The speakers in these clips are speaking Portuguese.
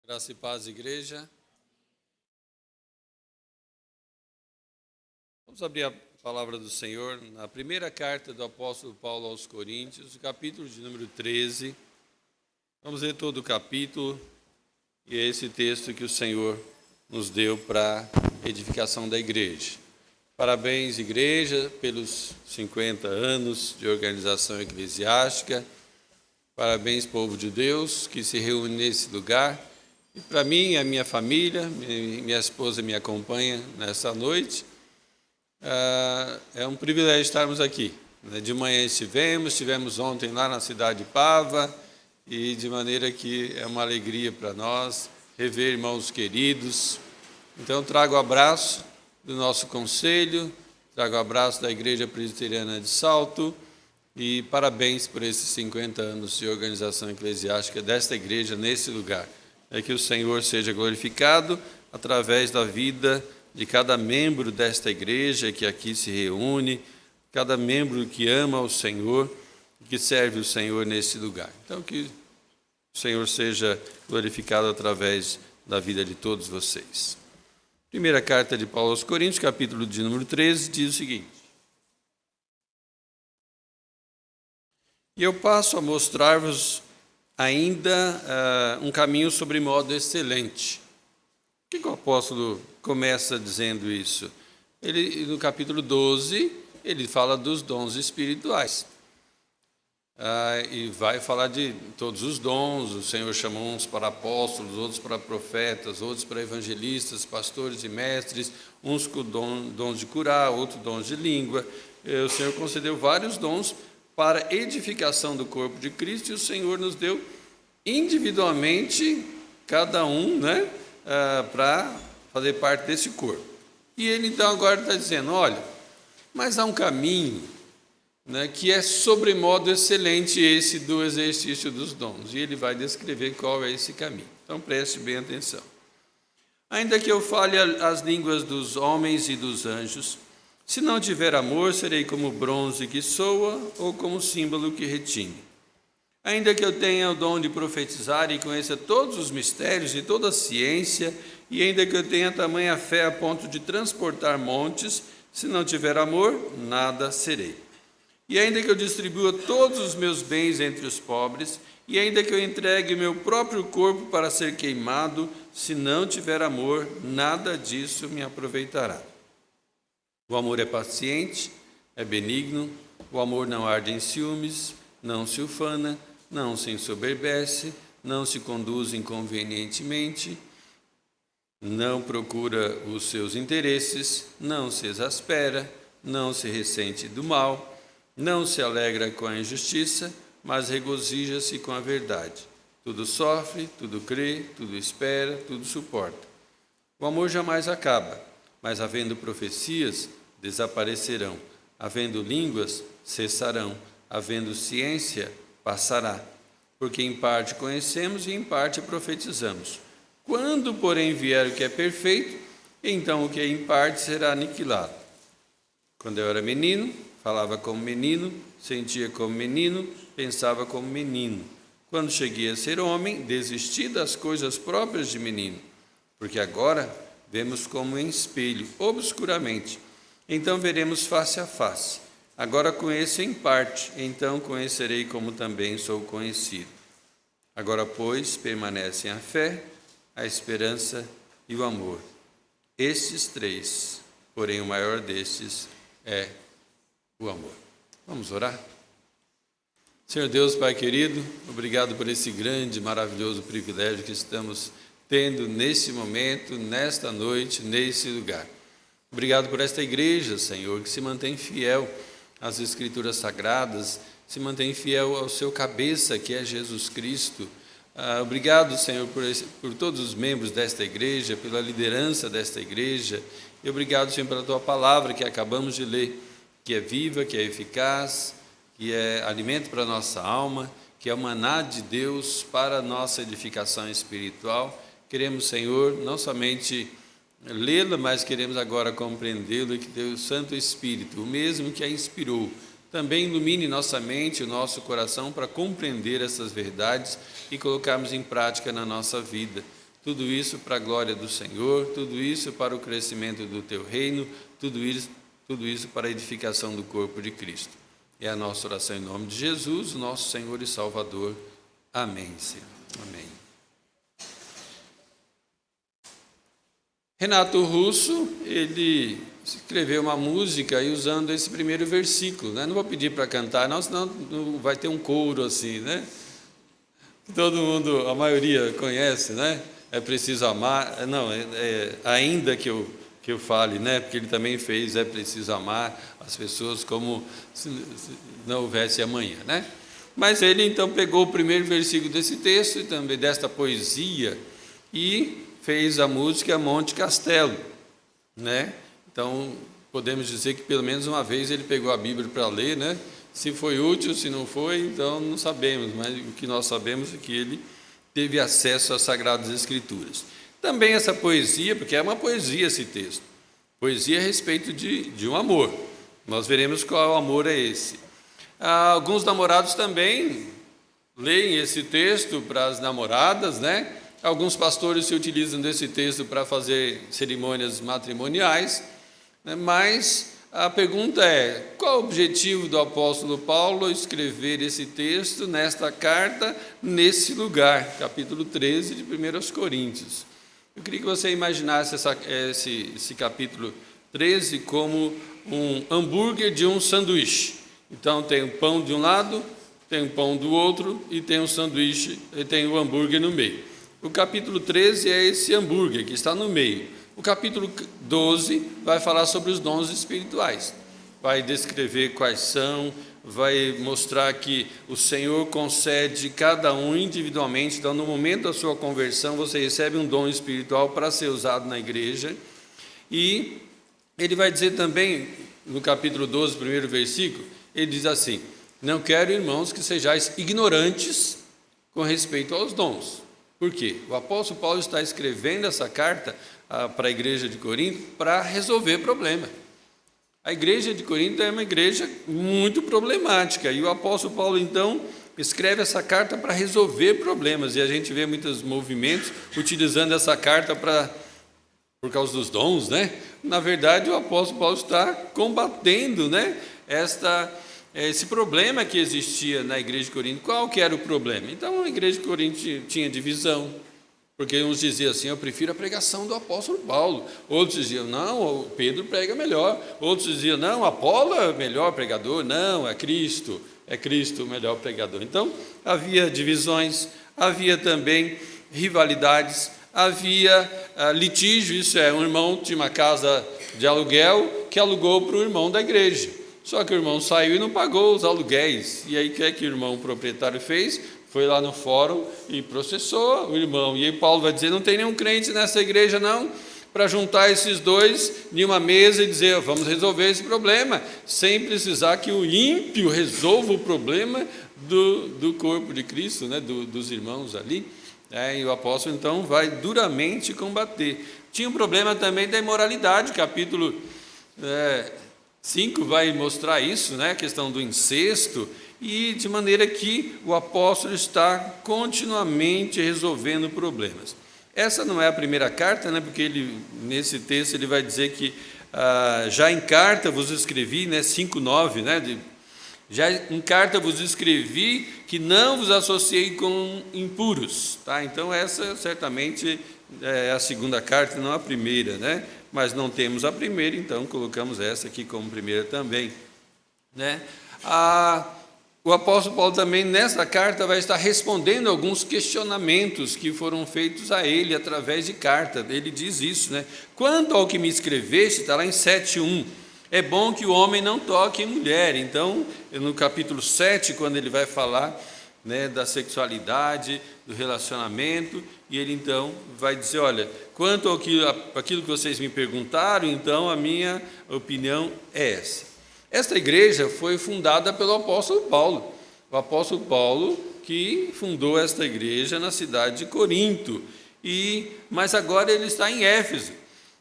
Graça e paz, igreja. Vamos abrir a palavra do Senhor na primeira carta do apóstolo Paulo aos Coríntios, capítulo de número 13. Vamos ler todo o capítulo e é esse texto que o Senhor nos deu para a edificação da igreja. Parabéns, igreja, pelos 50 anos de organização eclesiástica. Parabéns, povo de Deus, que se reúne nesse lugar. E para mim e a minha família, minha esposa me acompanha nessa noite, é um privilégio estarmos aqui. De manhã estivemos ontem lá na cidade de Pava, e de maneira que é uma alegria para nós rever irmãos queridos. Então trago o abraço do nosso conselho, trago o abraço da Igreja Presbiteriana de Salto, e parabéns por esses 50 anos de organização eclesiástica desta igreja nesse lugar. É que o Senhor seja glorificado através da vida de cada membro desta igreja que aqui se reúne, cada membro que ama o Senhor, que serve o Senhor nesse lugar. Então, que o Senhor seja glorificado através da vida de todos vocês. Primeira carta de Paulo aos Coríntios, capítulo de número 13, diz o seguinte: E eu passo a mostrar-vos ainda um caminho sobre modo excelente. Por que o apóstolo começa dizendo isso? Ele, no capítulo 12, ele fala dos dons espirituais. E vai falar de todos os dons. O Senhor chamou uns para apóstolos, outros para profetas, outros para evangelistas, pastores e mestres, uns com dons de curar, outros dons de língua. O Senhor concedeu vários dons para edificação do corpo de Cristo, e o Senhor nos deu individualmente, cada um, para fazer parte desse corpo. E ele então agora está dizendo, olha, mas há um caminho, que é sobremodo excelente, esse do exercício dos dons, e ele vai descrever qual é esse caminho. Então preste bem atenção. Ainda que eu fale as línguas dos homens e dos anjos, se não tiver amor, serei como bronze que soa ou como símbolo que retine. Ainda que eu tenha o dom de profetizar e conheça todos os mistérios e toda a ciência, e ainda que eu tenha tamanha fé a ponto de transportar montes, se não tiver amor, nada serei. E ainda que eu distribua todos os meus bens entre os pobres, e ainda que eu entregue meu próprio corpo para ser queimado, se não tiver amor, nada disso me aproveitará. O amor é paciente, é benigno, o amor não arde em ciúmes, não se ufana, não se ensoberbece, não se conduz inconvenientemente, não procura os seus interesses, não se exaspera, não se ressente do mal, não se alegra com a injustiça, mas regozija-se com a verdade. Tudo sofre, tudo crê, tudo espera, tudo suporta. O amor jamais acaba, mas havendo profecias, desaparecerão, havendo línguas, cessarão, havendo ciência, passará. Porque em parte conhecemos e em parte profetizamos. Quando, porém, vier o que é perfeito, então o que é em parte será aniquilado. Quando eu era menino, falava como menino, sentia como menino, pensava como menino. Quando cheguei a ser homem, desisti das coisas próprias de menino, porque agora vemos como em espelho, obscuramente. Então veremos face a face. Agora conheço em parte, então conhecerei como também sou conhecido. Agora, pois, permanecem a fé, a esperança e o amor. Estes três, porém o maior destes é o amor. Vamos orar? Senhor Deus, Pai querido, obrigado por esse grande, maravilhoso privilégio que estamos tendo nesse momento, nesta noite, nesse lugar. Obrigado por esta igreja, Senhor, que se mantém fiel às Escrituras Sagradas, se mantém fiel ao seu cabeça, que é Jesus Cristo. Obrigado, Senhor, por todos os membros desta igreja, pela liderança desta igreja, e obrigado, Senhor, pela Tua palavra que acabamos de ler, que é viva, que é eficaz, que é alimento para a nossa alma, que é o maná de Deus para a nossa edificação espiritual. Queremos, Senhor, não somente lê-la, mas queremos agora compreendê-la, e que Deus, o Santo Espírito, o mesmo que a inspirou, também ilumine nossa mente e o nosso coração para compreender essas verdades e colocarmos em prática na nossa vida. tudo isso para a glória do Senhor, tudo isso para o crescimento do teu reino, tudo isso para a edificação do corpo de Cristo. É a nossa oração em nome de Jesus, nosso Senhor e Salvador. Amém, Senhor. Amém. Renato Russo, ele escreveu uma música aí usando esse primeiro versículo, né? Não vou pedir para cantar, não, senão vai ter um coro assim, né? Todo mundo, a maioria conhece, né? É preciso amar, não, ainda que eu fale, né? Porque ele também fez, é preciso amar as pessoas como se não houvesse amanhã, né? Mas ele então pegou o primeiro versículo desse texto e também desta poesia e fez a música Monte Castelo, né? Então podemos dizer que pelo menos uma vez ele pegou a Bíblia para ler, né? Se foi útil, se não foi, então não sabemos, mas o que nós sabemos é que ele teve acesso às Sagradas Escrituras. Também essa poesia, porque é uma poesia esse texto, poesia a respeito de um amor. Nós veremos qual amor é esse. Alguns namorados também leem esse texto para as namoradas, né? Alguns pastores se utilizam desse texto para fazer cerimônias matrimoniais, né? Mas a pergunta é, qual o objetivo do apóstolo Paulo escrever esse texto nesta carta, nesse lugar, capítulo 13 de 1 Coríntios? Eu queria que você imaginasse esse capítulo 13 como um hambúrguer de um sanduíche. Então tem o pão de um lado, tem o pão do outro e tem o sanduíche, e tem o hambúrguer no meio. O capítulo 13 é esse hambúrguer que está no meio. O capítulo 12 vai falar sobre os dons espirituais. Vai descrever quais são, vai mostrar que o Senhor concede cada um individualmente. Então, no momento da sua conversão, você recebe um dom espiritual para ser usado na igreja. E ele vai dizer também, no capítulo 12, primeiro versículo, ele diz assim: não quero, irmãos, que sejais ignorantes com respeito aos dons. Por quê? O apóstolo Paulo está escrevendo essa carta para a igreja de Corinto para resolver problema. A igreja de Corinto é uma igreja muito problemática e o apóstolo Paulo então escreve essa carta para resolver problemas, e a gente vê muitos movimentos utilizando essa carta por causa dos dons, né? Na verdade, o apóstolo Paulo está combatendo, né, esse problema que existia na igreja de Corinto. Qual que era o problema? Então, a igreja de Corinto tinha divisão, porque uns diziam assim: eu prefiro a pregação do apóstolo Paulo. Outros diziam: não, o Pedro prega melhor. Outros diziam: não, Apolo é o melhor pregador. Não, é Cristo o melhor pregador. Então, havia divisões, havia também rivalidades, havia litígio. Isso é, um irmão tinha uma casa de aluguel que alugou para o irmão da igreja. Só que o irmão saiu e não pagou os aluguéis. E aí, o que o irmão proprietário fez? Foi lá no fórum e processou o irmão. E aí Paulo vai dizer: não tem nenhum crente nessa igreja não, para juntar esses dois em uma mesa e dizer: vamos resolver esse problema, sem precisar que o ímpio resolva o problema do corpo de Cristo, né? Dos irmãos ali. E o apóstolo então vai duramente combater. Tinha um problema também da imoralidade, capítulo 5 vai mostrar isso, né? A questão do incesto, e de maneira que o apóstolo está continuamente resolvendo problemas. Essa não é a primeira carta, né? Porque nesse texto ele vai dizer que já em carta vos escrevi, né? 5:9, né? Já em carta vos escrevi que não vos associei com impuros, tá? Então essa certamente é a segunda carta, não a primeira, né? Mas não temos a primeira, então colocamos essa aqui como primeira também, né? O apóstolo Paulo também nessa carta vai estar respondendo alguns questionamentos que foram feitos a ele através de carta. Ele diz isso, né? Quanto ao que me escreveste, está lá em 7:1, é bom que o homem não toque em mulher. Então, no capítulo 7, quando ele vai falar, né, da sexualidade, do relacionamento, e ele então vai dizer: olha, quanto aquilo que vocês me perguntaram, então a minha opinião é essa. Esta igreja foi fundada pelo apóstolo Paulo. O apóstolo Paulo que fundou esta igreja na cidade de Corinto. Mas agora ele está em Éfeso.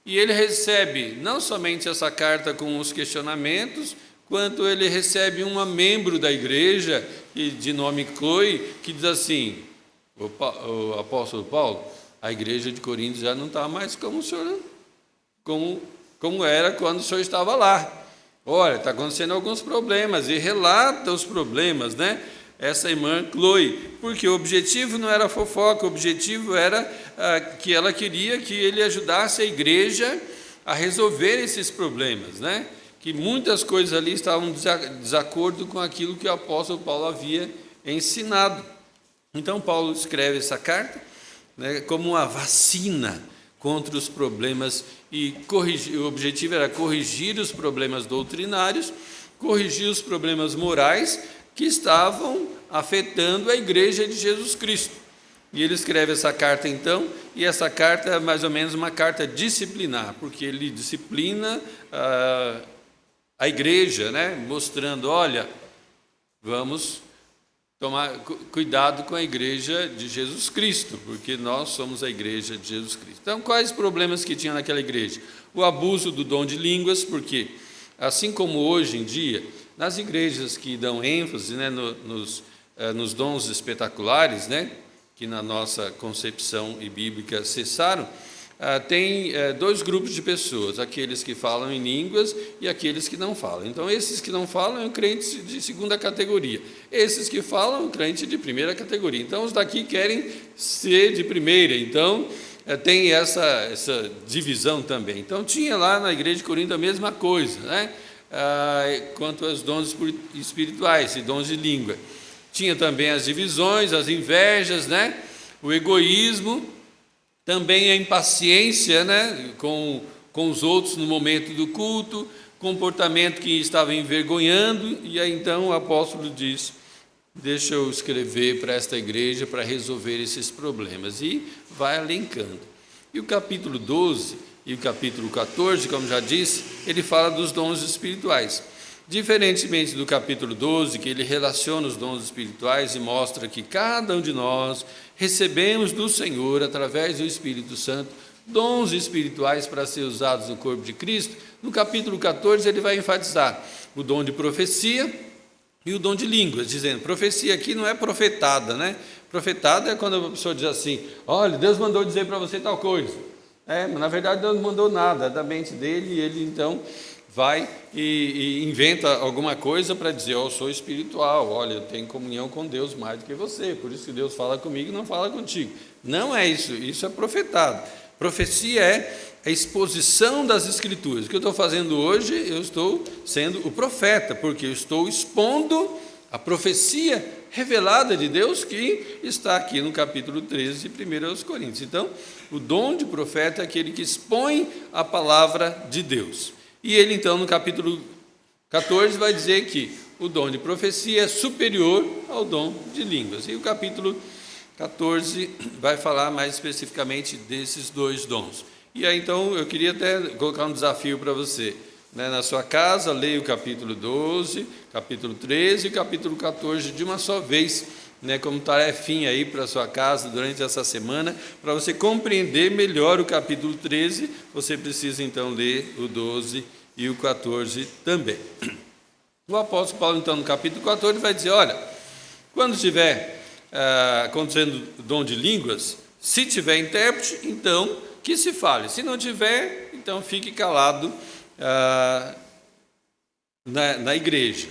E ele recebe não somente essa carta com os questionamentos, quanto ele recebe uma membro da igreja, de nome Chloe, que diz assim: o apóstolo Paulo, a igreja de Corinto já não está mais como era quando o senhor estava lá. Olha, está acontecendo alguns problemas, e relata os problemas, né? Essa irmã Chloe, porque o objetivo não era fofoca, o objetivo era que ela queria que ele ajudasse a igreja a resolver esses problemas, né? Que muitas coisas ali estavam em desacordo com aquilo que o apóstolo Paulo havia ensinado. Então Paulo escreve essa carta, né, como uma vacina contra os problemas, e o objetivo era corrigir os problemas doutrinários, corrigir os problemas morais que estavam afetando a igreja de Jesus Cristo. E ele escreve essa carta então, e essa carta é mais ou menos uma carta disciplinar, porque ele disciplina a igreja, né, mostrando, olha, vamos tomar cuidado com a igreja de Jesus Cristo, porque nós somos a igreja de Jesus Cristo. Então, quais problemas que tinha naquela igreja? O abuso do dom de línguas, porque assim como hoje em dia, nas igrejas que dão ênfase, né, nos dons espetaculares, né, que na nossa concepção e bíblica cessaram, tem dois grupos de pessoas, aqueles que falam em línguas e aqueles que não falam. Então, esses que não falam são crentes de segunda categoria, esses que falam, crentes de primeira categoria. Então, os daqui querem ser de primeira, então tem essa divisão também. Então, tinha lá na igreja de Corinto a mesma coisa, né? Quanto aos dons espirituais e dons de língua. Tinha também as divisões, as invejas, né? O egoísmo, também a impaciência, né, com os outros no momento do culto, comportamento que estava envergonhando, e aí então o apóstolo diz, deixa eu escrever para esta igreja para resolver esses problemas, e vai elencando. E o capítulo 12 e o capítulo 14, como já disse, ele fala dos dons espirituais. Diferentemente do capítulo 12, que ele relaciona os dons espirituais e mostra que cada um de nós recebemos do Senhor, através do Espírito Santo, dons espirituais para ser usados no corpo de Cristo, no capítulo 14 ele vai enfatizar o dom de profecia e o dom de línguas, dizendo, profecia aqui não é profetada, né? Profetada é quando a pessoa diz assim, olha, Deus mandou dizer para você tal coisa. Mas na verdade Deus não mandou nada, é da mente dele, e ele então vai e inventa alguma coisa para dizer, eu sou espiritual, olha, eu tenho comunhão com Deus mais do que você, por isso que Deus fala comigo e não fala contigo. Não é isso, isso é profetado. Profecia é a exposição das Escrituras. O que eu estou fazendo hoje, eu estou sendo o profeta, porque eu estou expondo a profecia revelada de Deus que está aqui no capítulo 13 de 1 Coríntios. Então, o dom de profeta é aquele que expõe a palavra de Deus. E ele, então, no capítulo 14, vai dizer que o dom de profecia é superior ao dom de línguas. E o capítulo 14 vai falar mais especificamente desses dois dons. E aí, então, eu queria até colocar um desafio para você. Né? Na sua casa, leia o capítulo 12, capítulo 13 e capítulo 14 de uma só vez, né, como tarefinha aí para a sua casa durante essa semana, para você compreender melhor o capítulo 13, você precisa então ler o 12 e o 14 também. O apóstolo Paulo, então, no capítulo 14, vai dizer, olha, quando estiver acontecendo dom de línguas, se tiver intérprete, então que se fale, se não tiver, então fique calado na igreja,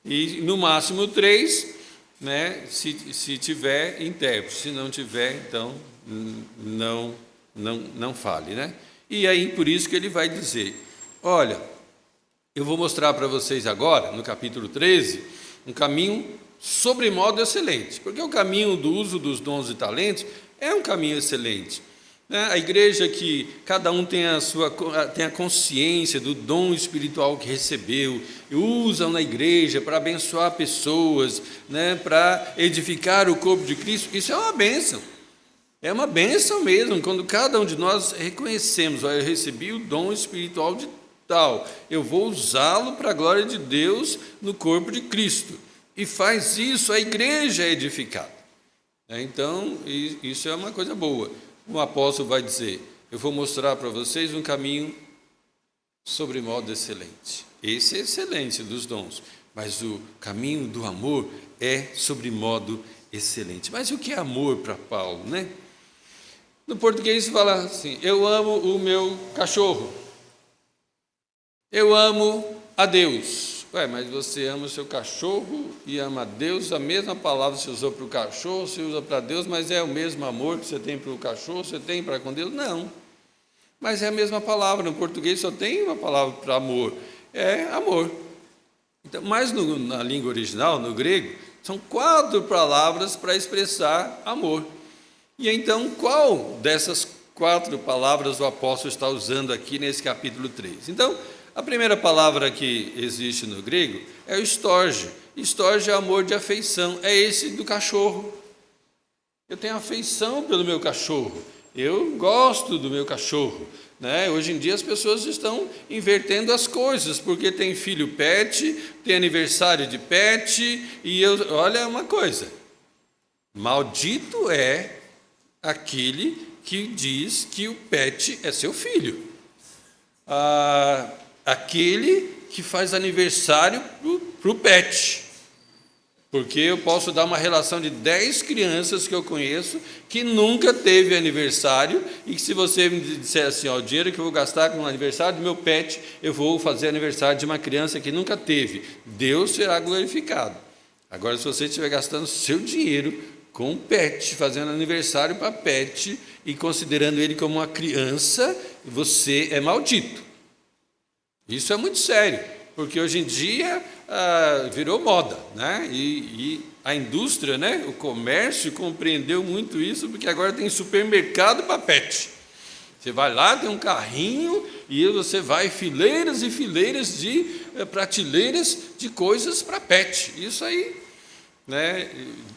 e no máximo 3, né, se tiver intérprete, se não tiver, então não fale, né? E aí, por isso que ele vai dizer, olha, eu vou mostrar para vocês agora, no capítulo 13, um caminho sobremodo excelente, porque o caminho do uso dos dons e talentos é um caminho excelente. A igreja que cada um tem a consciência do dom espiritual que recebeu, e usa na igreja para abençoar pessoas, né, para edificar o corpo de Cristo, isso é uma bênção. É uma bênção mesmo, quando cada um de nós reconhecemos, olha, eu recebi o dom espiritual de tal, eu vou usá-lo para a glória de Deus no corpo de Cristo. E faz isso, a igreja é edificada. Então, isso é uma coisa boa. O apóstolo vai dizer, eu vou mostrar para vocês um caminho sobremodo excelente. Esse é excelente dos dons, mas o caminho do amor é sobremodo excelente. Mas o que é amor para Paulo, né? No português se fala assim: eu amo o meu cachorro. Eu amo a Deus. Mas você ama o seu cachorro e ama a Deus, a mesma palavra você usou para o cachorro, você usa para Deus, mas é o mesmo amor que você tem para o cachorro, você tem para com Deus? Não. Mas é a mesma palavra, no português só tem uma palavra para amor, é amor. Então, mas na língua original, no grego, são 4 palavras para expressar amor. E então, qual dessas 4 palavras o apóstolo está usando aqui nesse capítulo 3? Então, a primeira palavra que existe no grego é o storge. Storge é amor de afeição, é esse do cachorro. Eu tenho afeição pelo meu cachorro, eu gosto do meu cachorro. Hoje em dia as pessoas estão invertendo as coisas, porque tem filho pet, tem aniversário de pet, e olha uma coisa, maldito é aquele que diz que o pet é seu filho. Aquele que faz aniversário para o pet, porque eu posso dar uma relação de 10 crianças que eu conheço que nunca teve aniversário, e que se você me disser assim, o dinheiro que eu vou gastar com o aniversário do meu pet, eu vou fazer aniversário de uma criança que nunca teve, Deus será glorificado. Agora, se você estiver gastando seu dinheiro com pet, fazendo aniversário para pet e considerando ele como uma criança, você é maldito. Isso é muito sério, porque hoje em dia virou moda, e a indústria, o comércio compreendeu muito isso, porque agora tem supermercado para pet. Você vai lá, tem um carrinho, e você vai fileiras e fileiras de prateleiras de coisas para pet. Isso aí,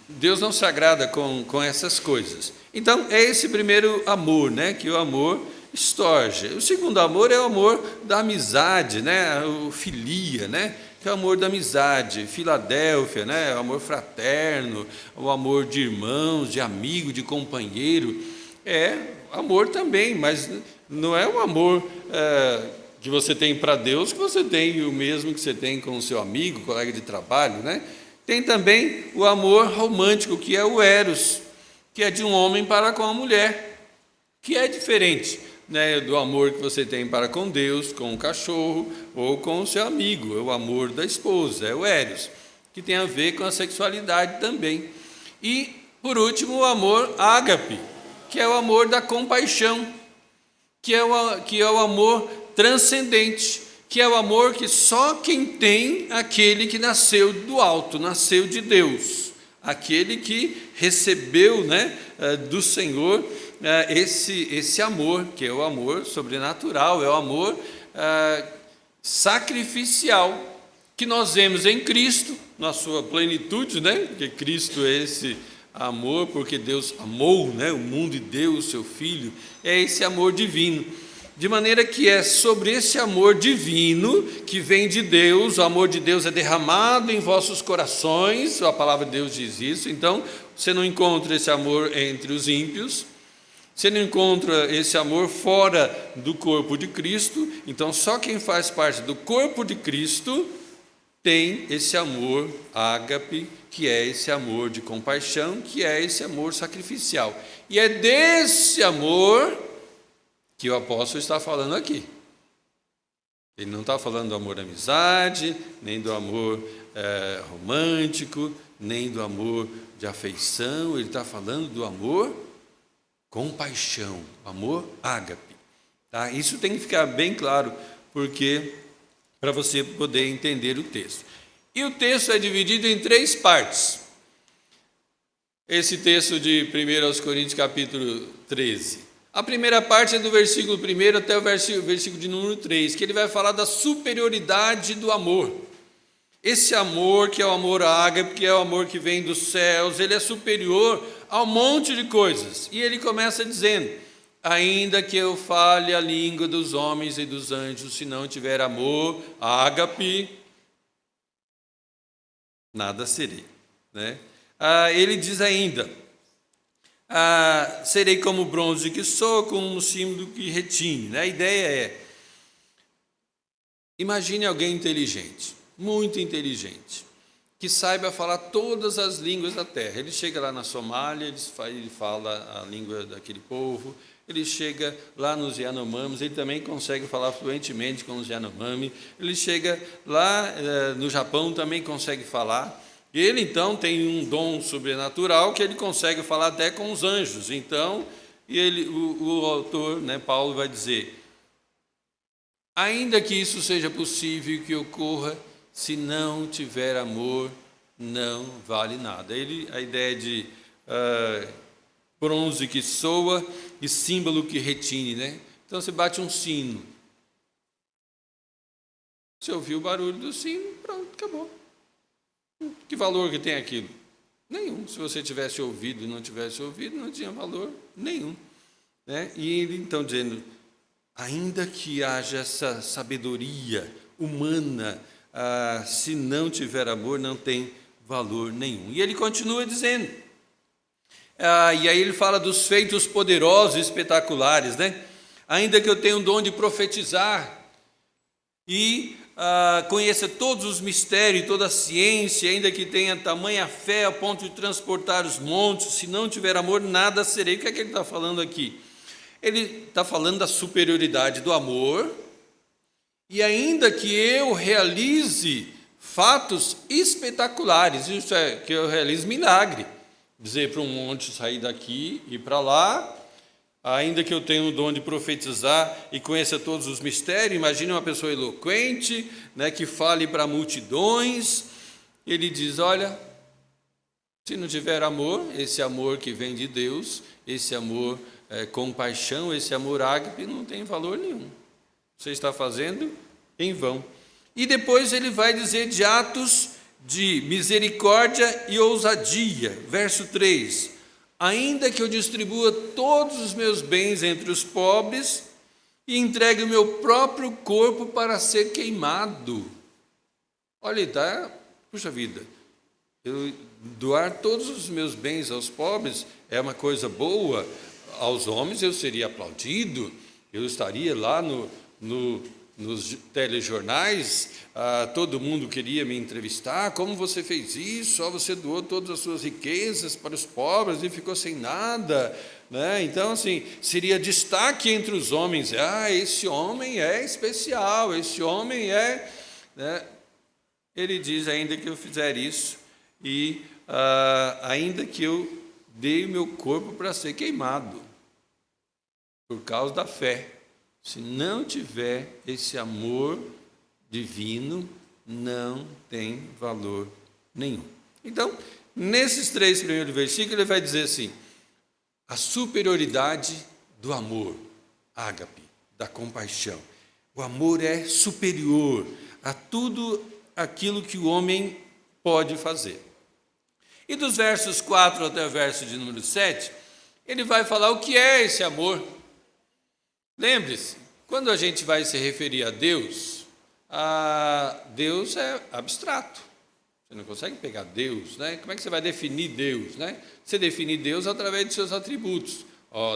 Deus não se agrada com essas coisas. Então, é esse primeiro amor, que é o amor storge. O segundo amor é o amor da amizade, o filia, que é o amor da amizade, Filadélfia, o amor fraterno, o amor de irmãos, de amigo, de companheiro. É amor também, mas não é um amor que você tem para Deus, que você tem o mesmo que você tem com o seu amigo, colega de trabalho, Tem também o amor romântico, que é o eros, que é de um homem para com a mulher, que é diferente do amor que você tem para com Deus, com o cachorro ou com o seu amigo. É o amor da esposa, é o eros, que tem a ver com a sexualidade também. E, por último, o amor ágape, que é o amor da compaixão, que é o amor transcendente, que é o amor que só quem tem aquele que nasceu do alto, nasceu de Deus, aquele que recebeu do Senhor esse amor, que é o amor sobrenatural, é o amor sacrificial, que nós vemos em Cristo, na sua plenitude, porque Cristo é esse amor, porque Deus amou o mundo e deu o seu Filho, é esse amor divino. De maneira que é sobre esse amor divino que vem de Deus, o amor de Deus é derramado em vossos corações, a palavra de Deus diz isso. Então, você não encontra esse amor entre os ímpios, você não encontra esse amor fora do corpo de Cristo. Então, só quem faz parte do corpo de Cristo tem esse amor ágape, que é esse amor de compaixão, que é esse amor sacrificial. E é desse amor que o apóstolo está falando aqui. Ele não está falando do amor da amizade, nem do amor romântico, nem do amor de afeição. Ele está falando do amor compaixão, amor ágape. Isso tem que ficar bem claro, porque para você poder entender o texto. E o texto é dividido em 3 partes. Esse texto de 1 Coríntios capítulo 13. A primeira parte é do versículo 1 até o versículo de número 3, que ele vai falar da superioridade do amor. Esse amor, que é o amor ágape, que é o amor que vem dos céus, ele é superior a um monte de coisas. E ele começa dizendo: ainda que eu fale a língua dos homens e dos anjos, se não tiver amor ágape, nada serei. Ele diz ainda: serei como bronze que sou, como um símbolo que retine. A ideia é, imagine alguém inteligente, muito inteligente, que saiba falar todas as línguas da terra. Ele chega lá na Somália, ele fala a língua daquele povo. Ele chega lá nos Yanomamis, ele também consegue falar fluentemente com os Yanomami. Ele chega lá no Japão, também consegue falar. Ele, então, tem um dom sobrenatural que ele consegue falar até com os anjos. Então, o autor, Paulo, vai dizer: ainda que isso seja possível que ocorra, se não tiver amor, não vale nada. A ideia de bronze que soa e símbolo que retine, né? Então você bate um sino. Você ouviu o barulho do sino, pronto, acabou. Que valor que tem aquilo? Nenhum. Se você tivesse ouvido e não tivesse ouvido, não tinha valor nenhum. Né? E ele então dizendo, ainda que haja essa sabedoria humana, se não tiver amor, não tem valor nenhum. E ele continua dizendo, e aí ele fala dos feitos poderosos e espetaculares, né? Ainda que eu tenha o dom de profetizar e conheça todos os mistérios, toda a ciência, ainda que tenha tamanha fé a ponto de transportar os montes, se não tiver amor, nada serei. O que é que ele está falando aqui? Ele está falando da superioridade do amor, e ainda que eu realize fatos espetaculares, isso é, que eu realize milagre, dizer para um monte sair daqui e para lá, ainda que eu tenha o dom de profetizar e conheça todos os mistérios, imagine uma pessoa eloquente, que fale para multidões. Ele diz, olha, se não tiver amor, esse amor que vem de Deus, esse amor com paixão, esse amor ágape, não tem valor nenhum. Você está fazendo em vão. E depois ele vai dizer de atos de misericórdia e ousadia. Verso 3. Ainda que eu distribua todos os meus bens entre os pobres e entregue o meu próprio corpo para ser queimado. Olha, puxa vida, eu doar todos os meus bens aos pobres é uma coisa boa. Aos homens eu seria aplaudido, eu estaria lá nos telejornais, todo mundo queria me entrevistar. Como você fez isso? Só você doou todas as suas riquezas para os pobres e ficou sem nada, né? Então, assim, seria destaque entre os homens. Esse homem é especial, esse homem é... né? Ele diz, ainda que eu fizer isso, e ainda que eu dei o meu corpo para ser queimado, por causa da fé. Se não tiver esse amor divino, não tem valor nenhum. Então, nesses 3 primeiros versículos, ele vai dizer assim, a superioridade do amor, ágape, da compaixão. O amor é superior a tudo aquilo que o homem pode fazer. E dos versos 4 até o verso de número 7, ele vai falar o que é esse amor. Lembre-se, quando a gente vai se referir a Deus é abstrato. Você não consegue pegar Deus, né? Como é que você vai definir Deus, né? Você define Deus através de seus atributos.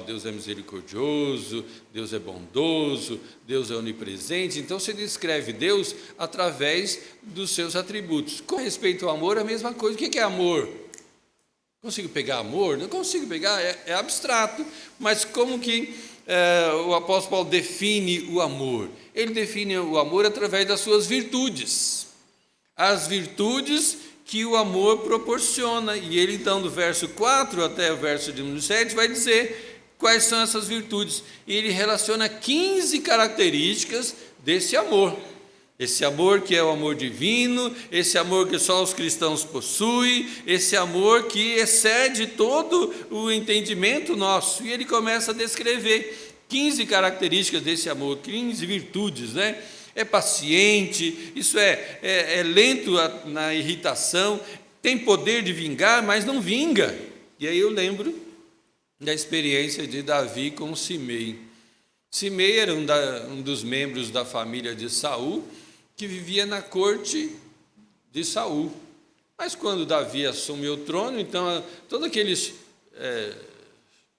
Deus é misericordioso, Deus é bondoso, Deus é onipresente. Então você descreve Deus através dos seus atributos. Com respeito ao amor, a mesma coisa. O que é amor? Consigo pegar amor? Não consigo pegar, é abstrato. Mas como que o apóstolo Paulo define o amor? Ele define o amor através das suas virtudes. As virtudes que o amor proporciona. E ele, então, do verso 4 até o verso de número 7, vai dizer quais são essas virtudes. E ele relaciona 15 características desse amor. Esse amor que é o amor divino, esse amor que só os cristãos possuem, esse amor que excede todo o entendimento nosso. E ele começa a descrever 15 características desse amor, 15 virtudes, né? É paciente, isso é lento na irritação, tem poder de vingar, mas não vinga. E aí eu lembro da experiência de Davi com Simei. Simei era um dos membros da família de Saul, que vivia na corte de Saul. Mas quando Davi assumiu o trono, então todos aqueles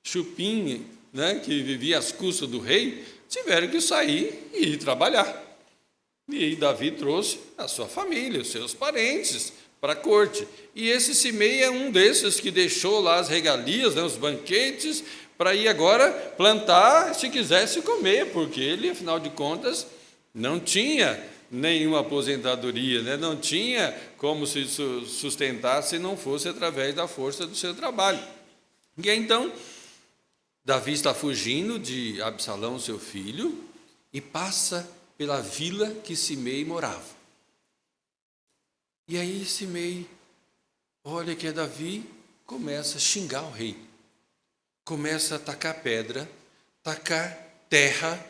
chupim, né, que vivia às custas do rei, tiveram que sair e ir trabalhar. E aí Davi trouxe a sua família, os seus parentes, para a corte. E esse Simei é um desses que deixou lá as regalias, né, os banquetes, para ir agora plantar, se quisesse comer, porque ele, afinal de contas, não tinha nenhuma aposentadoria, né? Não tinha como se sustentar se não fosse através da força do seu trabalho. E então, Davi está fugindo de Absalão, seu filho, e passa pela vila que Simei morava. E aí Simei olha que é Davi, começa a xingar o rei. Começa a tacar pedra, tacar terra.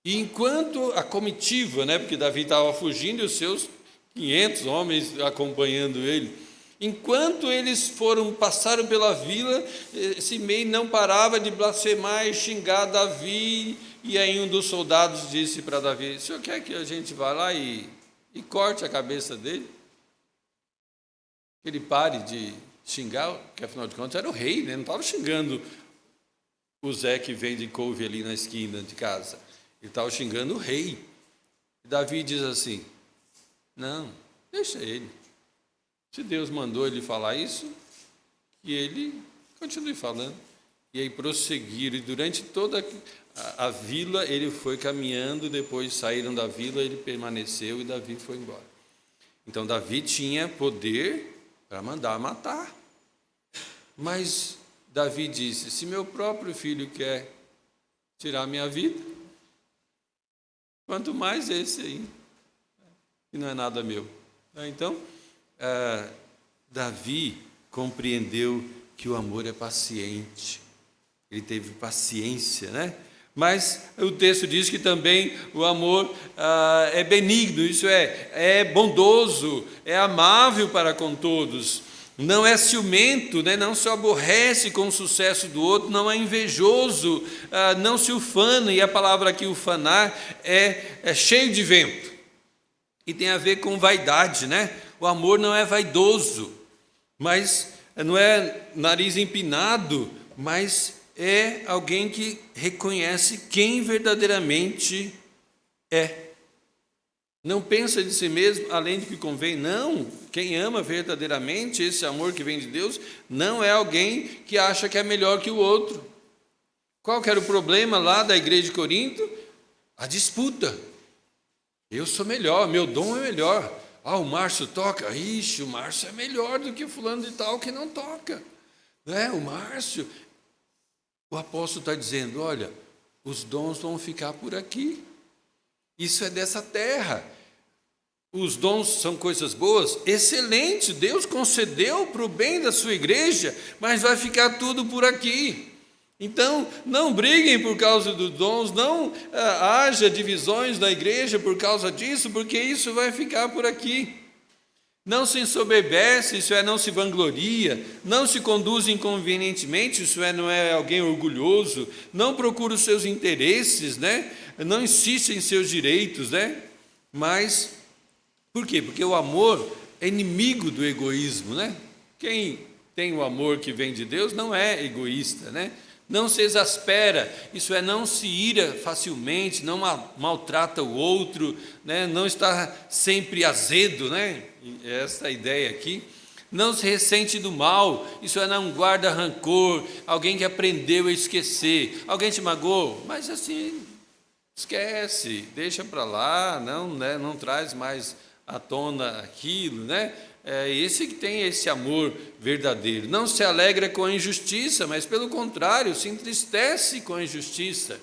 E enquanto a comitiva, né, porque Davi estava fugindo e os seus 500 homens acompanhando ele, enquanto eles passaram pela vila, Simei não parava de blasfemar e xingar Davi. E aí um dos soldados disse para Davi: o senhor quer que a gente vá lá e corte a cabeça dele? Que ele pare de xingar, porque afinal de contas era o rei, né? Não estava xingando o Zé que vende couve ali na esquina de casa. Ele estava xingando o rei. E Davi diz assim: não, deixa ele. Se Deus mandou ele falar isso, que ele continue falando. E aí prosseguiram, e durante toda a vila ele foi caminhando, depois saíram da vila, ele permaneceu e Davi foi embora. Então Davi tinha poder para mandar matar. Mas Davi disse: se meu próprio filho quer tirar minha vida, quanto mais esse aí, que não é nada meu. Então, Davi compreendeu que o amor é paciente. Ele teve paciência, né? Mas o texto diz que também o amor é benigno, isso é bondoso, é amável para com todos, não é ciumento, né? Não se aborrece com o sucesso do outro, não é invejoso, não se ufana, e a palavra aqui ufanar é cheio de vento, e tem a ver com vaidade, né? O amor não é vaidoso, mas não é nariz empinado, mas é alguém que reconhece quem verdadeiramente é. Não pensa de si mesmo além do que convém, não. Quem ama verdadeiramente, esse amor que vem de Deus, não é alguém que acha que é melhor que o outro. Qual que era o problema lá da igreja de Corinto? A disputa. Eu sou melhor, meu dom é melhor. O Márcio toca. Ixi, o Márcio é melhor do que o fulano de tal que não toca. Né? O Márcio... O apóstolo está dizendo: olha, os dons vão ficar por aqui. Isso é dessa terra. Os dons são coisas boas, excelente. Deus concedeu para o bem da sua igreja, mas vai ficar tudo por aqui. Então, não briguem por causa dos dons, não haja divisões na igreja por causa disso, porque isso vai ficar por aqui. Não se ensoberbece, isso é, não se vangloria, não se conduz inconvenientemente, isso é, não é alguém orgulhoso, não procura os seus interesses, né? Não insiste em seus direitos, né? Mas, por quê? Porque o amor é inimigo do egoísmo, né? Quem tem o amor que vem de Deus não é egoísta, né? Não se exaspera, isso é, não se ira facilmente, não maltrata o outro, né? Não está sempre azedo, né? Essa é a ideia aqui. Não se ressente do mal, isso é, não guarda rancor, alguém que aprendeu a esquecer. Alguém te magoou, mas assim, esquece, deixa para lá, não, né? Não traz mais à tona aquilo, né? É esse que tem esse amor verdadeiro. Não se alegra com a injustiça, mas pelo contrário, se entristece com a injustiça.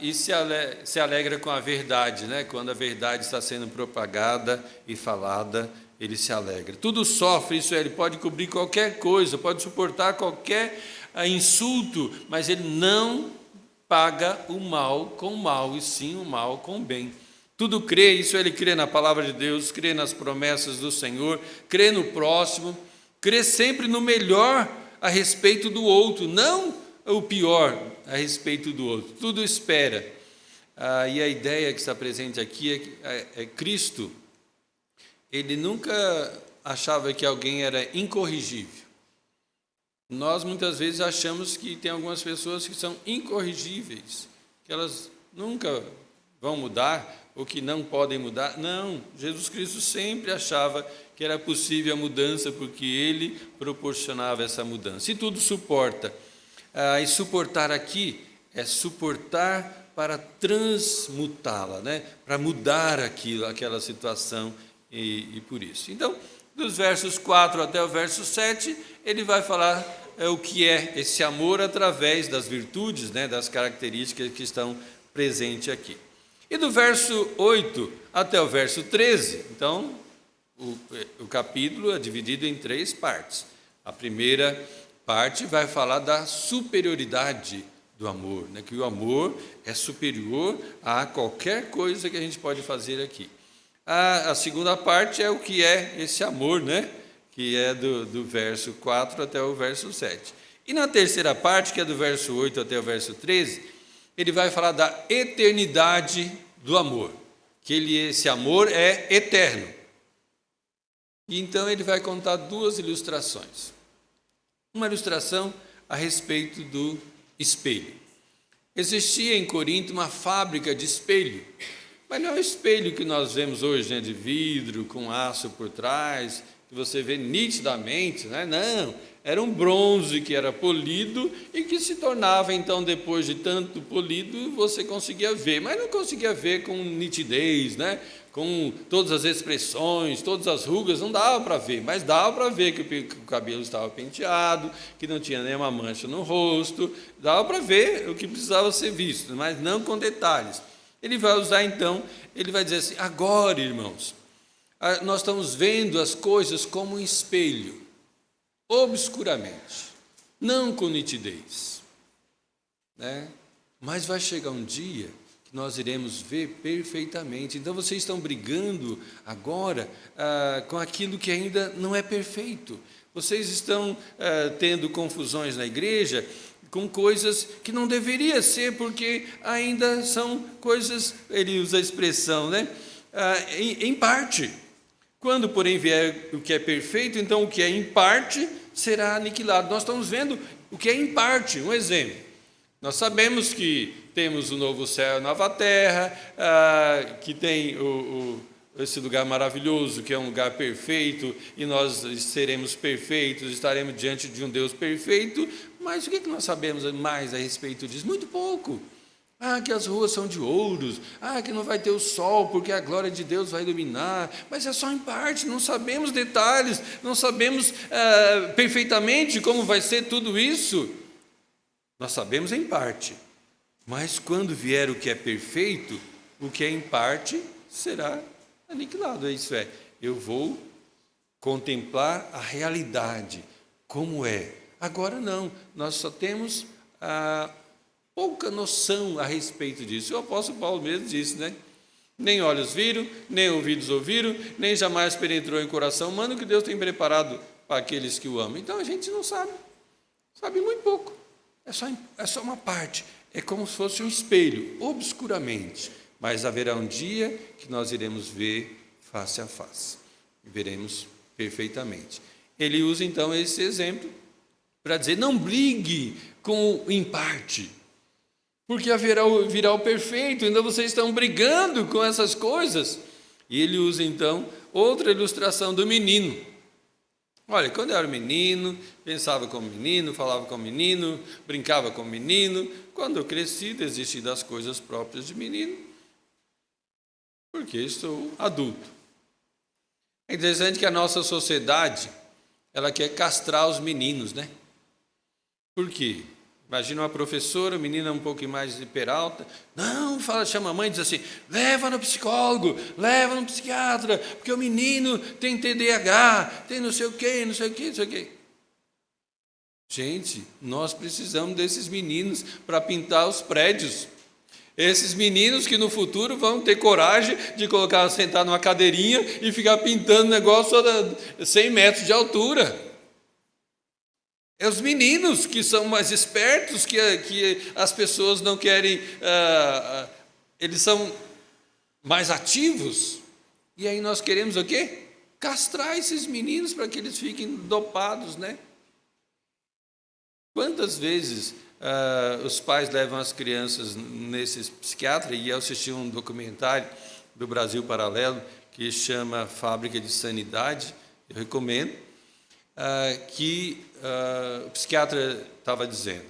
E se alegra com a verdade, né? Quando a verdade está sendo propagada e falada, ele se alegra. Tudo sofre, isso é, ele pode cobrir qualquer coisa, pode suportar qualquer insulto, mas ele não paga o mal com o mal, e sim o mal com o bem. Tudo crê, isso ele crê na palavra de Deus, crê nas promessas do Senhor, crê no próximo, crê sempre no melhor a respeito do outro, não o pior a respeito do outro. Tudo espera. E a ideia que está presente aqui é Cristo. Ele nunca achava que alguém era incorrigível. Nós muitas vezes achamos que tem algumas pessoas que são incorrigíveis, que elas nunca vão mudar ou que não podem mudar. Não, Jesus Cristo sempre achava que era possível a mudança, porque Ele proporcionava essa mudança. E tudo suporta. E suportar aqui é suportar para transmutá-la, né? Para mudar aquela situação, e por isso. Então, dos versos 4 até o verso 7, ele vai falar o que é esse amor através das virtudes, né? Das características que estão presentes aqui. E do verso 8 até o verso 13, então, o capítulo é dividido em 3 partes. A primeira parte vai falar da superioridade do amor, né? Que o amor é superior a qualquer coisa que a gente pode fazer aqui. A segunda parte é o que é esse amor, né? Que é do verso 4 até o verso 7. E na terceira parte, que é do verso 8 até o verso 13, ele vai falar da eternidade do amor, que esse amor é eterno. E então ele vai contar 2 ilustrações. Uma ilustração a respeito do espelho. Existia em Corinto uma fábrica de espelho, mas não é o espelho que nós vemos hoje, né, de vidro, com aço por trás, que você vê nitidamente, né? Não, era um bronze que era polido e que se tornava, então, depois de tanto polido, você conseguia ver, mas não conseguia ver com nitidez, né? Com todas as expressões, todas as rugas, não dava para ver, mas dava para ver que o cabelo estava penteado, que não tinha nenhuma mancha no rosto, dava para ver o que precisava ser visto, mas não com detalhes. Ele vai usar, então, ele vai dizer assim: agora, irmãos, nós estamos vendo as coisas como um espelho, obscuramente, não com nitidez, né? Mas vai chegar um dia que nós iremos ver perfeitamente. Então vocês estão brigando agora com aquilo que ainda não é perfeito. Vocês estão tendo confusões na igreja com coisas que não deveria ser, porque ainda são coisas, ele usa a expressão, né? Em parte. Quando, porém, vier o que é perfeito, então o que é em parte será aniquilado. Nós estamos vendo o que é em parte. Um exemplo: nós sabemos que temos o novo céu e a nova terra, que tem esse lugar maravilhoso, que é um lugar perfeito, e nós seremos perfeitos, estaremos diante de um Deus perfeito, mas o que nós sabemos mais a respeito disso? Muito pouco. Que as ruas são de ouros, que não vai ter o sol, porque a glória de Deus vai iluminar, mas é só em parte, não sabemos detalhes, não sabemos perfeitamente como vai ser tudo isso. Nós sabemos em parte, mas quando vier o que é perfeito, o que é em parte será aniquilado. Isso é, eu vou contemplar a realidade, como é. Agora não, nós só temos pouca noção a respeito disso. O apóstolo Paulo mesmo disse, né? Nem olhos viram, nem ouvidos ouviram, nem jamais penetrou em coração humano o que Deus tem preparado para aqueles que o amam. Então a gente não sabe muito pouco. É só uma parte. É como se fosse um espelho, obscuramente. Mas haverá um dia que nós iremos ver face a face. E veremos perfeitamente. Ele usa então esse exemplo para dizer: não brigue com o em parte, porque virá o perfeito. Ainda vocês estão brigando com essas coisas. E ele usa então outra ilustração do menino. Olha, quando eu era menino, pensava como menino, falava como menino, brincava como menino. Quando eu cresci, desisti das coisas próprias de menino, porque estou adulto. É interessante que a nossa sociedade, ela quer castrar os meninos, né? Por quê? Imagina uma professora, a menina um pouco mais hiperalta, chama a mãe e diz assim: leva no psicólogo, leva no psiquiatra, porque o menino tem TDAH, tem não sei o quê, não sei o quê, não sei o quê. Gente, nós precisamos desses meninos para pintar os prédios. Esses meninos que no futuro vão ter coragem de sentar numa cadeirinha e ficar pintando negócio a 100 metros de altura. É os meninos que são mais espertos, que as pessoas não querem, eles são mais ativos. E aí nós queremos o quê? Castrar esses meninos para que eles fiquem dopados, né? Quantas vezes os pais levam as crianças nesse psiquiatra, e eu assisti um documentário do Brasil Paralelo, que chama Fábrica de Sanidade, eu recomendo, que o psiquiatra estava dizendo.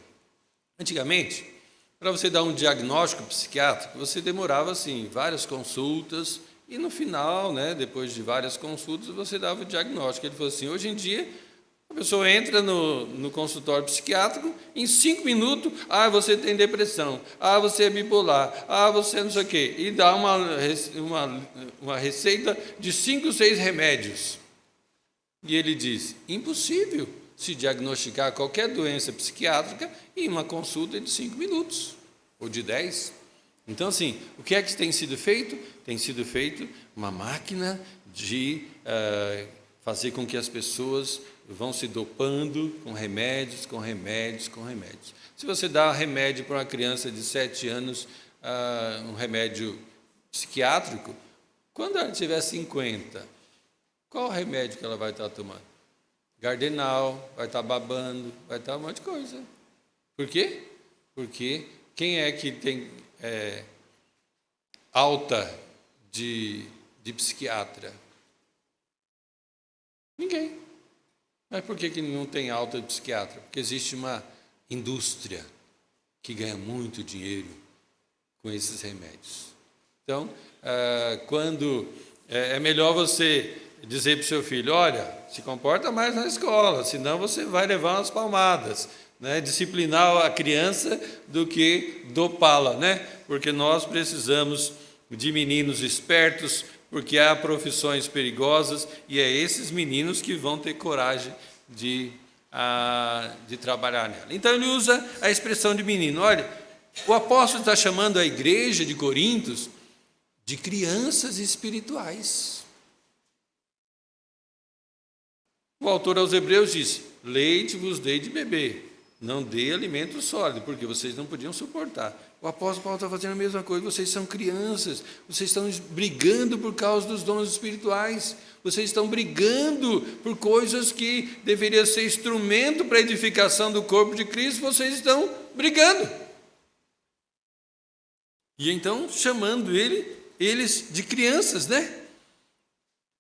Antigamente, para você dar um diagnóstico psiquiátrico, você demorava assim, várias consultas, e no final, né, depois de várias consultas, você dava o diagnóstico. Ele falou assim, hoje em dia, a pessoa entra no consultório psiquiátrico, em 5 minutos, você tem depressão, você é bipolar, você não sei o quê, e dá uma receita de 5, 6 remédios. E ele diz, impossível se diagnosticar qualquer doença psiquiátrica em uma consulta de 5 minutos, ou de 10. Então, assim, o que é que tem sido feito? Tem sido feito uma máquina de fazer com que as pessoas vão se dopando com remédios, com remédios, com remédios. Se você dá remédio para uma criança de 7 anos, um remédio psiquiátrico, quando ela tiver 50, qual o remédio que ela vai estar tomando? Gardenal, vai estar babando, vai estar um monte de coisa. Por quê? Porque quem é que tem alta de psiquiatra? Ninguém. Mas por que não tem alta de psiquiatra? Porque existe uma indústria que ganha muito dinheiro com esses remédios. Então, quando é melhor você dizer para o seu filho, olha, se comporta mais na escola, senão você vai levar umas palmadas, né? Disciplinar a criança do que dopá-la, né? Porque nós precisamos de meninos espertos, porque há profissões perigosas, e é esses meninos que vão ter coragem de trabalhar nela. Então ele usa a expressão de menino. Olha, o apóstolo está chamando a igreja de Corintos de crianças espirituais. O autor aos Hebreus diz, leite vos dei de beber, não dei alimento sólido, porque vocês não podiam suportar. O apóstolo Paulo está fazendo a mesma coisa, vocês são crianças, vocês estão brigando por causa dos dons espirituais, vocês estão brigando por coisas que deveriam ser instrumento para a edificação do corpo de Cristo, vocês estão brigando. E então, chamando eles de crianças, né?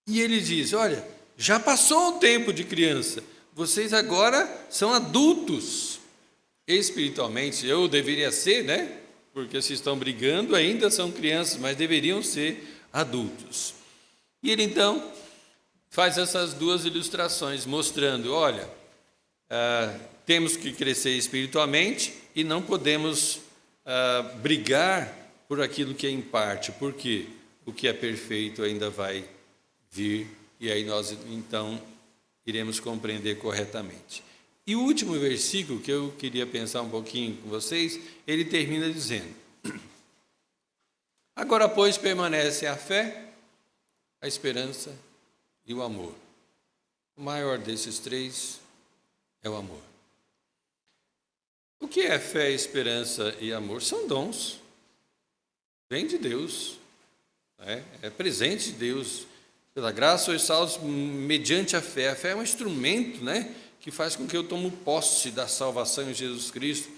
E ele diz, olha, já passou o tempo de criança, vocês agora são adultos. Espiritualmente, eu deveria ser, né? Porque se estão brigando, ainda são crianças, mas deveriam ser adultos. E ele, então, faz essas duas ilustrações, mostrando, olha, temos que crescer espiritualmente e não podemos brigar por aquilo que é em parte, porque o que é perfeito ainda vai vir, e aí nós, então, iremos compreender corretamente. E o último versículo, que eu queria pensar um pouquinho com vocês, ele termina dizendo, agora, pois, permanece a fé, a esperança e o amor. O maior desses três é o amor. O que é fé, esperança e amor? São dons. Vem de Deus. É presente de Deus. Pela graça sois salvos mediante a fé. A fé é um instrumento, né, que faz com que eu tome posse da salvação em Jesus Cristo.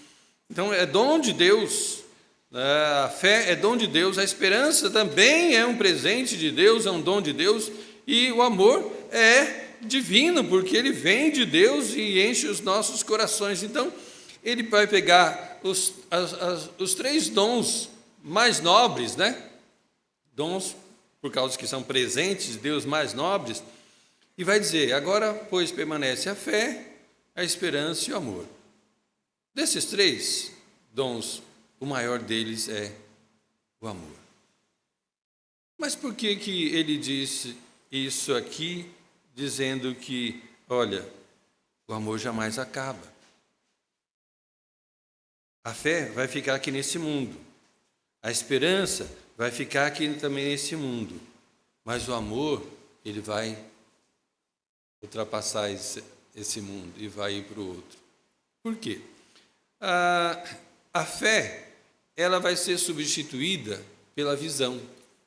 Então, é dom de Deus. A fé é dom de Deus. A esperança também é um presente de Deus, é um dom de Deus. E o amor é divino, porque ele vem de Deus e enche os nossos corações. Então, ele vai pegar os três dons mais nobres, né? Dons, por causa que são presentes de Deus mais nobres, e vai dizer, agora, pois, permanece a fé, a esperança e o amor. Desses três dons, o maior deles é o amor. Mas por que ele disse isso aqui, dizendo que, olha, o amor jamais acaba? A fé vai ficar aqui nesse mundo. A esperança vai ficar aqui também nesse mundo. Mas o amor, ele vai ultrapassar esse mundo e vai ir para o outro. Por quê? A fé, ela vai ser substituída pela visão.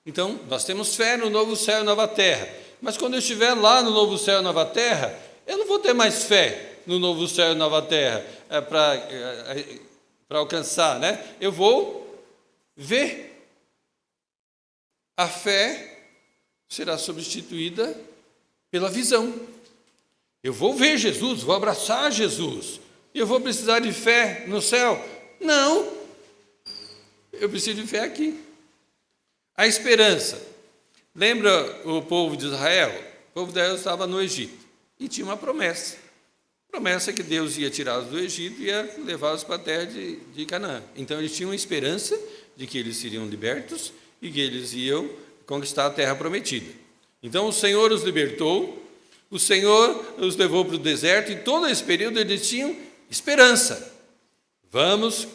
Então, nós temos fé no novo céu e nova terra. Mas quando eu estiver lá no novo céu e nova terra, eu não vou ter mais fé no novo céu e nova terra para alcançar, né? Eu vou ver. A fé será substituída pela visão. Eu vou ver Jesus, vou abraçar Jesus. E eu vou precisar de fé no céu? Não. Eu preciso de fé aqui. A esperança. Lembra o povo de Israel? O povo de Israel estava no Egito e tinha uma promessa. Promessa que Deus ia tirá-los do Egito e ia levá-los para a terra de Canaã. Então eles tinham esperança de que eles seriam libertos e que eles iam conquistar a terra prometida. Então o Senhor os libertou, o Senhor os levou para o deserto e todo esse período eles tinham esperança. Vamos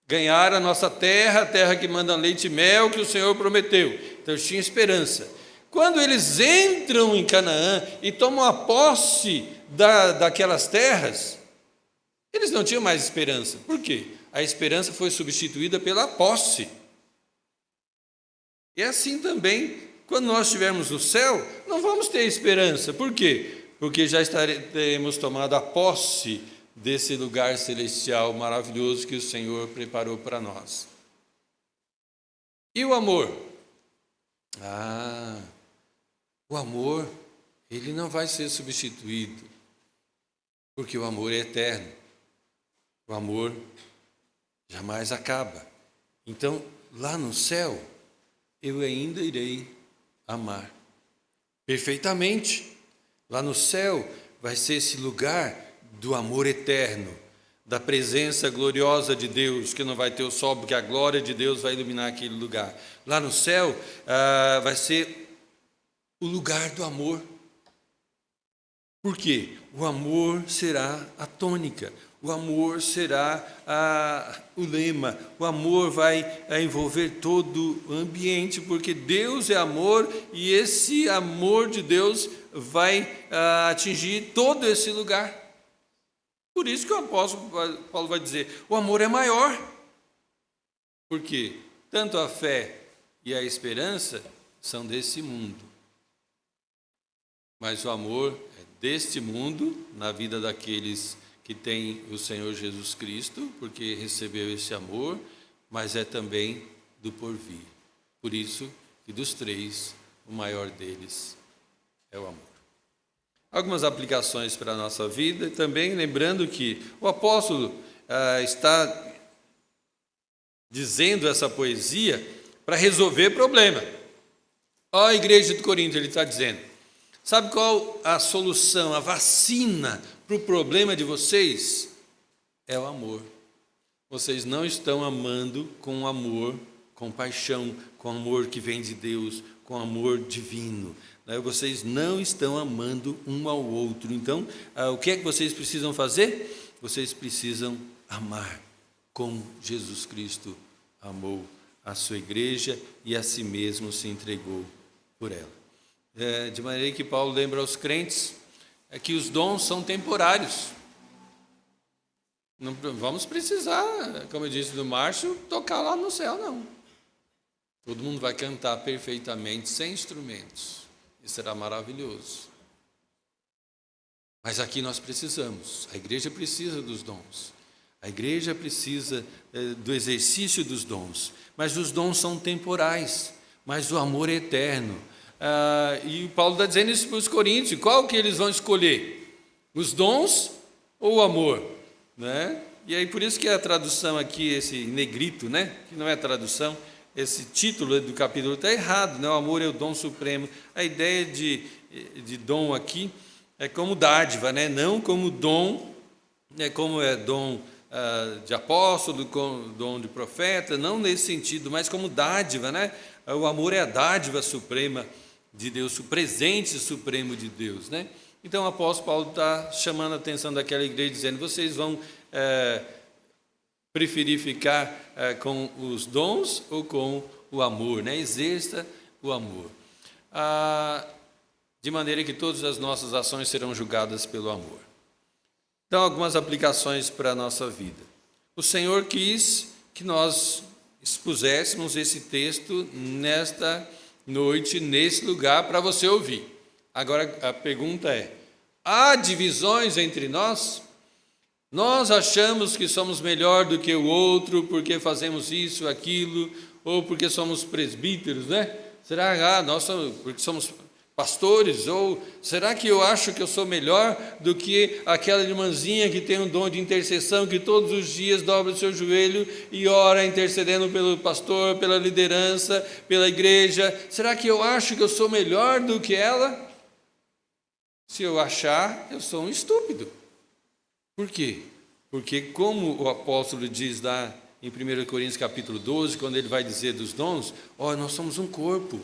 ganhar a nossa terra, a terra que manda leite e mel, que o Senhor prometeu. Então eles tinham esperança. Quando eles entram em Canaã e tomam a posse daquelas terras, eles não tinham mais esperança. Por quê? A esperança foi substituída pela posse. E assim também, quando nós estivermos no céu, não vamos ter esperança. Por quê? Porque já teremos tomado a posse desse lugar celestial maravilhoso que o Senhor preparou para nós. E o amor? O amor, ele não vai ser substituído, porque o amor é eterno. O amor jamais acaba. Então, lá no céu, eu ainda irei amar perfeitamente. Lá no céu vai ser esse lugar do amor eterno, da presença gloriosa de Deus, que não vai ter o sol, porque a glória de Deus vai iluminar aquele lugar. Lá no céu vai ser o lugar do amor. Por quê? O amor será a tônica, o amor será o lema, o amor vai envolver todo o ambiente, porque Deus é amor e esse amor de Deus vai atingir todo esse lugar. Por isso que o apóstolo Paulo vai dizer, o amor é maior, porque tanto a fé e a esperança são desse mundo, mas o amor é deste mundo, na vida daqueles que têm o Senhor Jesus Cristo, porque recebeu esse amor, mas é também do porvir. Por isso que dos três, o maior deles é o amor. Algumas aplicações para a nossa vida, também lembrando que o apóstolo está dizendo essa poesia para resolver problema. Ó, a igreja de Corinto, ele está dizendo, sabe qual a solução, a vacina para o problema de vocês? É o amor. Vocês não estão amando com amor, com paixão, com amor que vem de Deus, com amor divino. Vocês não estão amando um ao outro. Então, o que é que vocês precisam fazer? Vocês precisam amar como Jesus Cristo amou a sua igreja e a si mesmo se entregou por ela. De maneira que Paulo lembra aos crentes que os dons são temporários. Não vamos precisar, como eu disse do Márcio, tocar lá no céu, não. Todo mundo vai cantar perfeitamente, sem instrumentos. Isso será maravilhoso. Mas aqui nós precisamos, a igreja precisa dos dons. A igreja precisa do exercício dos dons. Mas os dons são temporais, mas o amor é eterno. E Paulo está dizendo isso para os coríntios. Qual que eles vão escolher? Os dons ou o amor? Né? E aí por isso que a tradução aqui, esse negrito, né? Que não é tradução, esse título do capítulo está errado, né? O amor é o dom supremo. A ideia de dom aqui é como dádiva, né? Não como dom, né? Como é dom de apóstolo, como dom de profeta, não nesse sentido, mas como dádiva, né? O amor é a dádiva suprema de Deus, o presente supremo de Deus, né? Então o apóstolo Paulo está chamando a atenção daquela igreja, dizendo, vocês vão preferir ficar com os dons ou com o amor, né? Exerça o amor. De maneira que todas as nossas ações serão julgadas pelo amor. Então, algumas aplicações para a nossa vida. O Senhor quis que nós expuséssemos esse texto nesta noite, nesse lugar, para você ouvir. Agora, a pergunta é, há divisões entre nós? Nós achamos que somos melhor do que o outro porque fazemos isso, aquilo, ou porque somos presbíteros, né? Será nós somos, porque somos pastores? Ou será que eu acho que eu sou melhor do que aquela irmãzinha que tem um dom de intercessão, que todos os dias dobra o seu joelho e ora intercedendo pelo pastor, pela liderança, pela igreja? Será que eu acho que eu sou melhor do que ela? Se eu achar, eu sou um estúpido. Por quê? Porque como o apóstolo diz lá em 1 Coríntios capítulo 12, quando ele vai dizer dos dons, nós somos um corpo.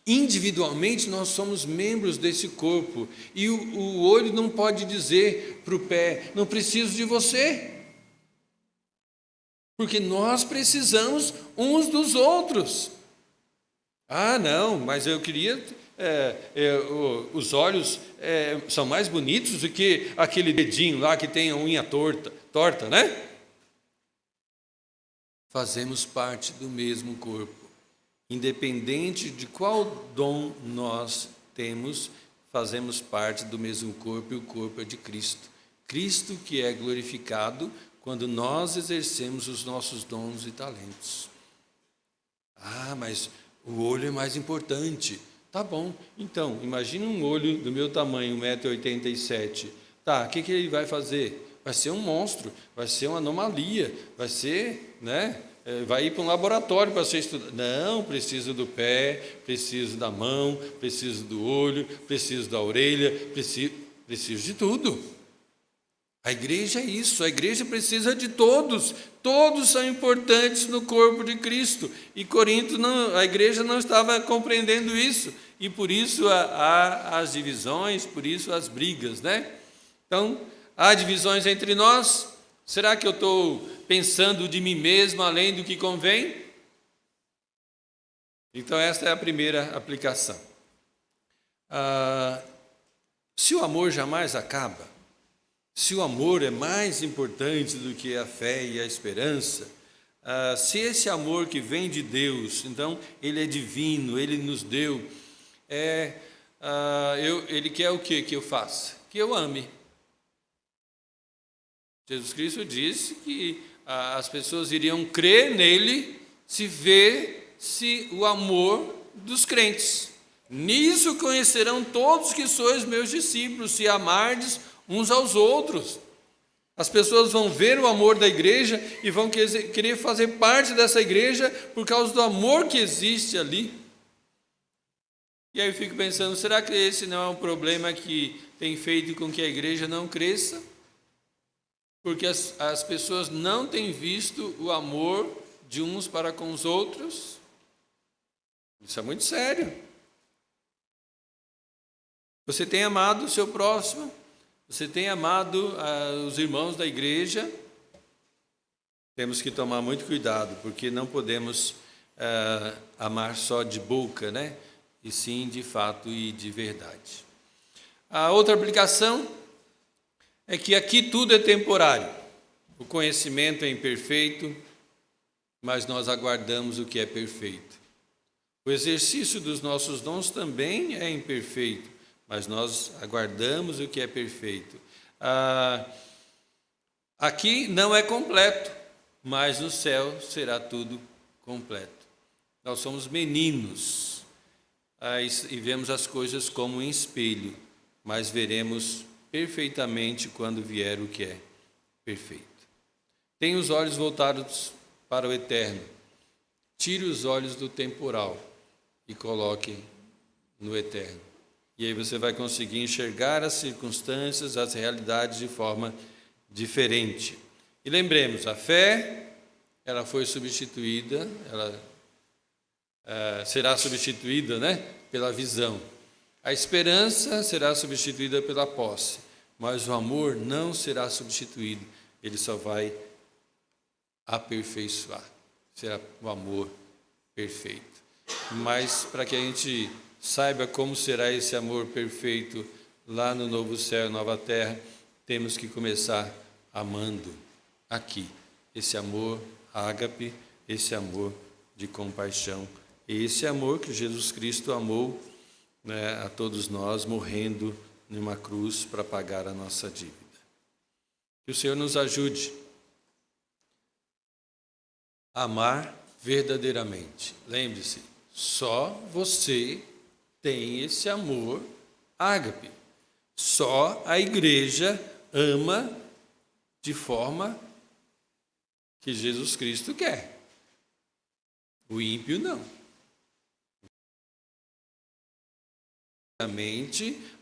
Individualmente nós somos membros desse corpo. E o olho não pode dizer para o pé, não preciso de você. Porque nós precisamos uns dos outros. Não, mas eu queria... os olhos são mais bonitos do que aquele dedinho lá que tem a unha torta, né? Fazemos parte do mesmo corpo. Independente de qual dom nós temos, fazemos parte do mesmo corpo, e o corpo é de Cristo. Cristo que é glorificado quando nós exercemos os nossos dons e talentos. Mas o olho é mais importante. Tá bom, então, imagine um olho do meu tamanho, 1,87 m. O que ele vai fazer? Vai ser um monstro, vai ser uma anomalia, vai ser, vai ir para um laboratório para ser estudado. Não, preciso do pé, preciso da mão, preciso do olho, preciso da orelha, preciso de tudo. A igreja é isso, a igreja precisa de todos são importantes no corpo de Cristo. E Corinto, a igreja não estava compreendendo isso, e por isso há as divisões, por isso as brigas, né? Então, há divisões entre nós. Será que eu estou pensando de mim mesmo além do que convém? Então, esta é a primeira aplicação. Se o amor jamais acaba, se o amor é mais importante do que a fé e a esperança, se esse amor que vem de Deus, então ele é divino, ele nos deu, ele quer o quê? Que eu faça? Que eu ame. Jesus Cristo disse que as pessoas iriam crer nele se vê-se o amor dos crentes. Nisso conhecerão todos que sois meus discípulos, se amardes uns aos outros. As pessoas vão ver o amor da igreja e vão querer fazer parte dessa igreja por causa do amor que existe ali. E aí eu fico pensando, será que esse não é um problema que tem feito com que a igreja não cresça? Porque as pessoas não têm visto o amor de uns para com os outros? Isso é muito sério. Você tem amado o seu próximo? Você tem amado os irmãos da igreja? Temos que tomar muito cuidado, porque não podemos amar só de boca, né? E sim de fato e de verdade. A outra aplicação é que aqui tudo é temporário. O conhecimento é imperfeito, mas nós aguardamos o que é perfeito. O exercício dos nossos dons também é imperfeito, mas nós aguardamos o que é perfeito. Aqui não é completo, mas no céu será tudo completo. Nós somos meninos e vemos as coisas como em espelho, mas veremos perfeitamente quando vier o que é perfeito. Tenha os olhos voltados para o eterno. Tire os olhos do temporal e coloque no eterno. E aí você vai conseguir enxergar as circunstâncias, as realidades de forma diferente. E lembremos, a fé, ela foi substituída, ela será substituída, pela visão. A esperança será substituída pela posse, mas o amor não será substituído, ele só vai aperfeiçoar. Será o amor perfeito. Mas para que a gente saiba como será esse amor perfeito lá no novo céu e nova terra, temos que começar amando aqui. Esse amor ágape, esse amor de compaixão, esse amor que Jesus Cristo amou a todos nós, morrendo numa cruz para pagar a nossa dívida. Que o Senhor nos ajude a amar verdadeiramente. Lembre-se, só você tem esse amor ágape. Só a igreja ama de forma que Jesus Cristo quer. O ímpio não.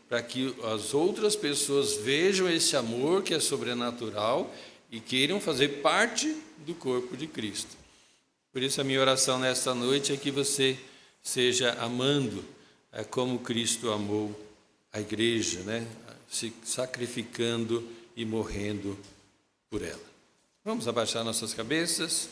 Para que as outras pessoas vejam esse amor que é sobrenatural e queiram fazer parte do corpo de Cristo. Por isso a minha oração nesta noite é que você seja amando como Cristo amou a igreja, né? Se sacrificando e morrendo por ela. Vamos abaixar nossas cabeças.